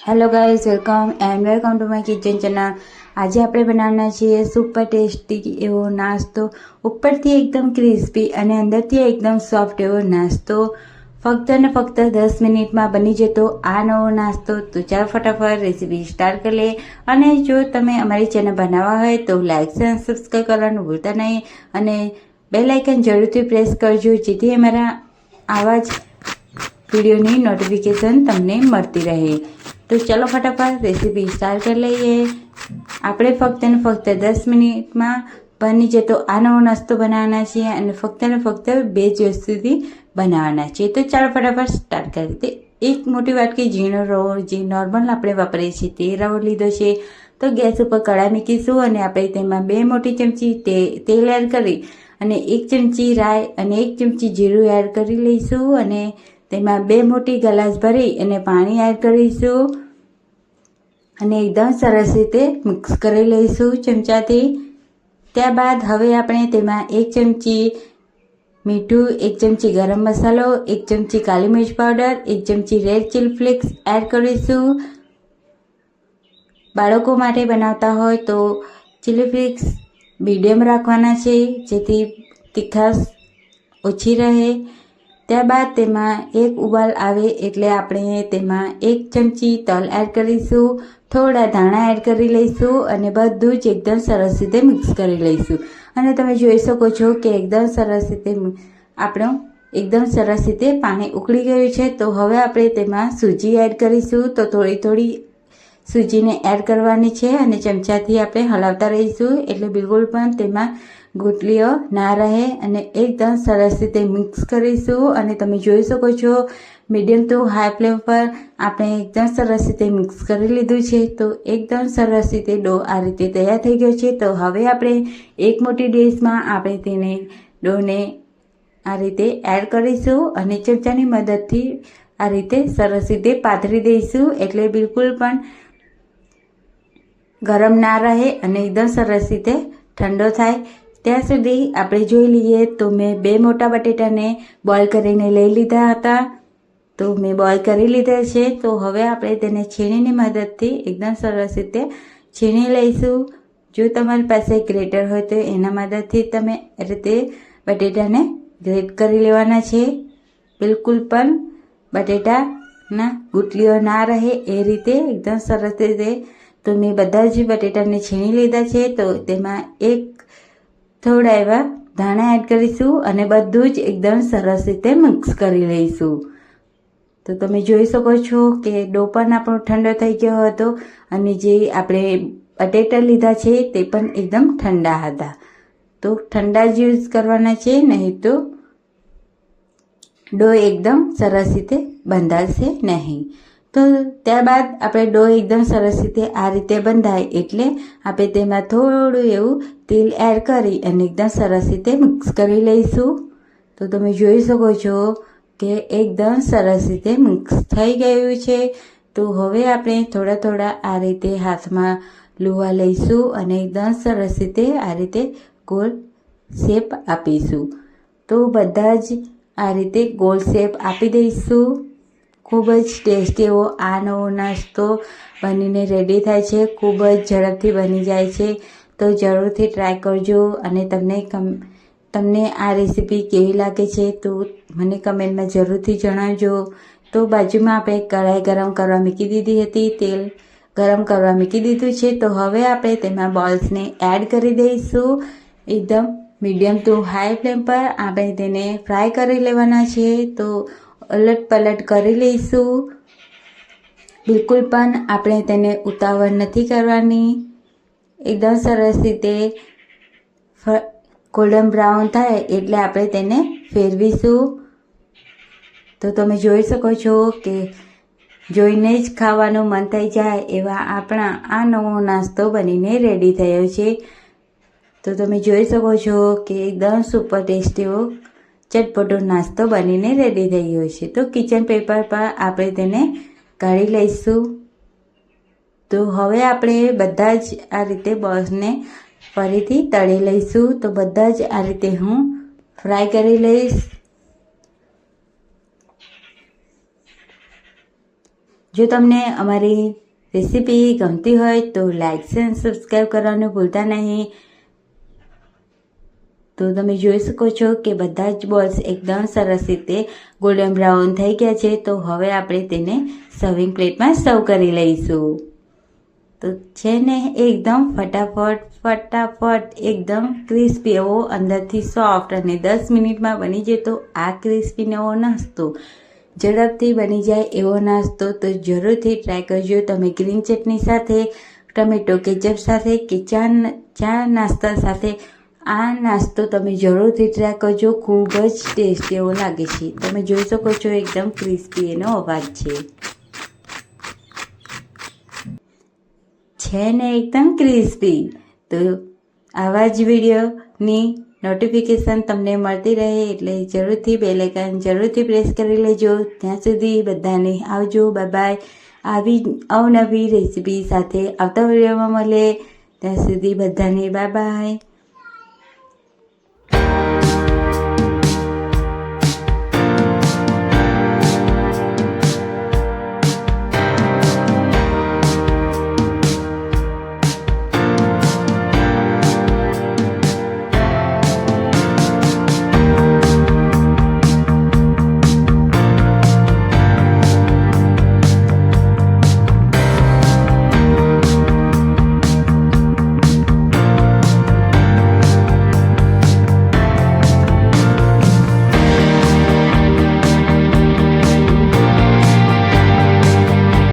Hello guys, welcome to my kitchen channel. आज આપણે બનાવવાના છીએ સુપર ટેસ્ટી એવો નાસ્તો, ઉપરથી એકદમ ક્રિસ્પી અને અંદરથી એકદમ સોફ્ટ એવો નાસ્તો, ફક્ત ને ફક્ત 10 મિનિટમાં બની જતો આ નવો નાસ્તો। તો ચાલો ફટાફટ રેસીપી સ્ટાર્ટ કરી લઈએ। અને જો તમે અમારી ચેનલ બનાવવા હોય તો લાઈક અને સબસ્ક્રાઈબ કરવાનું ભૂલતા નહીં અને બેલ આઇકન જરૂરથી પ્રેસ કરજો, જેથી અમારા આવા જ વિડીયોની નોટિફિકેશન તમને મળતી રહે। તો ચલો ફટાફટ રેસીપી સ્ટાર્ટ કરી લઈએ। આપણે ફક્ત ને ફક્ત 10 મિનિટમાં બની જતો આ નવો નાસ્તો બનાવવાના છીએ અને ફક્ત ને ફક્ત 2 જ વસ્તુથી બનાવવાના છે। તો ચાલો ફટાફટ સ્ટાર્ટ કરીએ। તો એક મોટી વાટકી ઝીણો રવો, જે નોર્મલ આપણે વાપરીએ છીએ તે રવો લીધો છે। તો ગેસ ઉપર કડાઈ મૂકીશું અને આપણે તેમાં 2 મોટી ચમચી તેલ એડ કરી અને 1 ચમચી રાઈ અને 1 ચમચી જીરું એડ કરી લઈશું અને તેમાં 2 મોટી ગ્લાસ ભરી અને પાણી એડ કરીશું અને એકદમ સરસ રીતે મિક્સ કરી લઈશું ચમચાથી। ત્યારબાદ હવે આપણે તેમાં 1 ચમચી મીઠું, 1 ચમચી ગરમ મસાલો, 1 ચમચી કાલી મિર્ચ પાવડર, 1 ચમચી રેડ ચીલી ફ્લેક્સ એડ કરીશું। બાળકો માટે બનાવતા હોય તો ચીલી ફ્લેક્સ મીડિયમ રાખવાના છે, જેથી તીખાશ ઓછી રહે। ત્યારબાદ તેમાં એક ઉબાલ આવે એટલે આપણે તેમાં 1 ચમચી તલ એડ કરીશું, થોડા ધાણા એડ કરી લઈશું અને બધું જ એકદમ સરસ રીતે મિક્સ કરી લઈશું। અને તમે જોઈ શકો છો કે એકદમ સરસ રીતે આપણું એકદમ સરસ રીતે પાણી ઉકળી ગયું છે। તો હવે આપણે તેમાં સૂજી એડ કરીશું। તો થોડી થોડી સૂજીને એડ કરવાની છે અને ચમચાથી આપણે હલાવતા રહીશું, એટલે બિલકુલ પણ તેમાં ગુટલીઓ ના રહે અને એકદમ સરસ રીતે મિક્સ કરીશું। અને તમે જોઈ શકો છો મીડિયમ ટુ હાઈ ફ્લેમ પર આપણે એકદમ સરસ રીતે મિક્સ કરી લીધું છે। તો એકદમ સરસ રીતે ડો આ રીતે તૈયાર થઈ ગયો છે। તો હવે આપણે એક મોટી ડીશમાં આપણે તેને ડોને આ રીતે એડ કરીશું અને ચમચાની મદદથી આ રીતે સરસ રીતે પાથરી દઈશું, એટલે બિલકુલ પણ ગરમ ના રહે અને એકદમ સરસ રીતે ઠંડો થાય ત્યાં સુધી આપણે જોઈ લઈએ। તો મેં 2 મોટા બટેટાને બોઇલ કરીને લઈ લીધા હતા। તો મેં બોઇલ કરી લીધા છે। તો હવે આપણે તેને છીણીની મદદથી એકદમ સરસ રીતે છીણી લઈશું। જો તમારી પાસે ગ્રેટર હોય તો એના મદદથી તમે એ રીતે બટેટાને ગ્રેટ કરી લેવાના છે, બિલકુલ પણ બટેટાના ગુટલીઓ ના રહે એ રીતે એકદમ સરસ રીતે। તો મેં બધા જ બટેટાને છીણી લીધા છે। તો તેમાં થોડા એવા ધાણા એડ કરીશું અને બધું જ એકદમ સરસ રીતે મિક્સ કરી લઈશું। તો તમે જોઈ શકો છો કે ડો પણ આપણો ઠંડો થઈ ગયો હતો અને જે આપણે બટેટા લીધા છે તે પણ એકદમ ઠંડા હતા। તો ઠંડા જ યુઝ કરવાના છે, નહીં તો ડો એકદમ સરસ રીતે બંધાશે નહીં। તો ત્યારબાદ આપણે ડો એકદમ સરસ રીતે આ રીતે બંધાય એટલે આપણે તેમાં થોડું એવું તેલ એડ કરી અને એકદમ સરસ રીતે મિક્સ કરી લઈશું। તો તમે જોઈ શકો છો કે એકદમ સરસ રીતે મિક્સ થઈ ગયું છે। તો હવે આપણે થોડા થોડા આ રીતે હાથમાં લુવા લઈશું અને એકદમ સરસ રીતે આ રીતે ગોળ શેપ આપીશું। તો બધા જ આ રીતે ગોળ શેપ આપી દઈશું। ખૂબ જ ટેસ્ટી એવો આ નવો નાસ્તો બનીને રેડી થાય છે, ખૂબ જ ઝડપથી બની જાય છે। તો જરૂરથી ટ્રાય કરજો અને તમને આ રેસીપી કેવી લાગે છે તો મને કમેન્ટમાં જરૂરથી જણાવજો। તો બાજુમાં આપણે કઢાઈ ગરમ કરવા મૂકી દીધી હતી, તેલ ગરમ કરવા મૂકી દીધું છે। તો હવે આપણે તેમાં બોલ્સને એડ કરી દઈશું। એકદમ મીડિયમ ટુ હાઈ ફ્લેમ પર આપણે તેને ફ્રાય કરી લેવાના છે। તો ઉલટ પલટ કરી લઈશું, બિલકુલ પણ આપણે તેને ઉતાવળ નથી કરવાની। એકદમ સરસ રીતે ગોલ્ડન બ્રાઉન થાય એટલે આપણે તેને ફેરવીશું। તો તમે જોઈ શકો છો કે જોઈને જ ખાવાનું મન થઈ જાય એવા આપણા આ નવો નાસ્તો બનીને રેડી થયો છે। તો તમે જોઈ શકો છો કે એકદમ સુપર ટેસ્ટી એવો ચટપટો નાસ્તો બનીને રેડી થઈ ગયો છે। તો કિચન પેપર પર આપણે તેને કાઢી લઈશું। તો હવે આપણે બધા જ આ રીતે બોલ્સને ફરીથી તળી લઈશું। તો બધા જ આ રીતે હું ફ્રાય કરી લઈશ। જો તમને અમારી રેસીપી ગમતી હોય તો લાઇક અને સબસ્ક્રાઈબ કરવાનું ભૂલતા નહીં. તો તમે જોઈ શકો છો કે બધા જ બોલ્સ એકદમ સરસ રીતે ગોલ્ડન બ્રાઉન થઈ ગયા છે. તો હવે આપણે તેને સર્વિંગ પ્લેટમાં સર્વ કરી લઈશું. તો છે ને એકદમ ફટાફટ એકદમ ક્રિસ્પી એવો અંદરથી સોફ્ટ અને 10 મિનિટમાં બની જતો આ ક્રિસ્પી એવો નાસ્તો, ઝડપથી બની જાય એવો નાસ્તો તો જરૂરથી ટ્રાય કરજો. તમે ગ્રીન ચટણી સાથે, ટમેટો કેચઅપ સાથે કે ચા નાસ્તા સાથે આ નાસ્તો તમે જરૂરથી ટ્રાય કરજો. ખૂબ જ ટેસ્ટી એવો લાગે છે. તમે જોઈ શકો છો એકદમ ક્રિસ્પી એનો અવાજ છે ને એકદમ ક્રિસ્પી. તો આવા જ વિડીયોની નોટિફિકેશન તમને મળતી રહે એટલે જરૂરથી બેલ આઇકન જરૂરથી પ્રેસ કરી લેજો. ત્યાં સુધી બધાને આવજો, બાય બાય. આવી અવનવી રેસીપી સાથે આવતા વિડીયોમાં મળે. ત્યાં સુધી બધાને બાય બાય.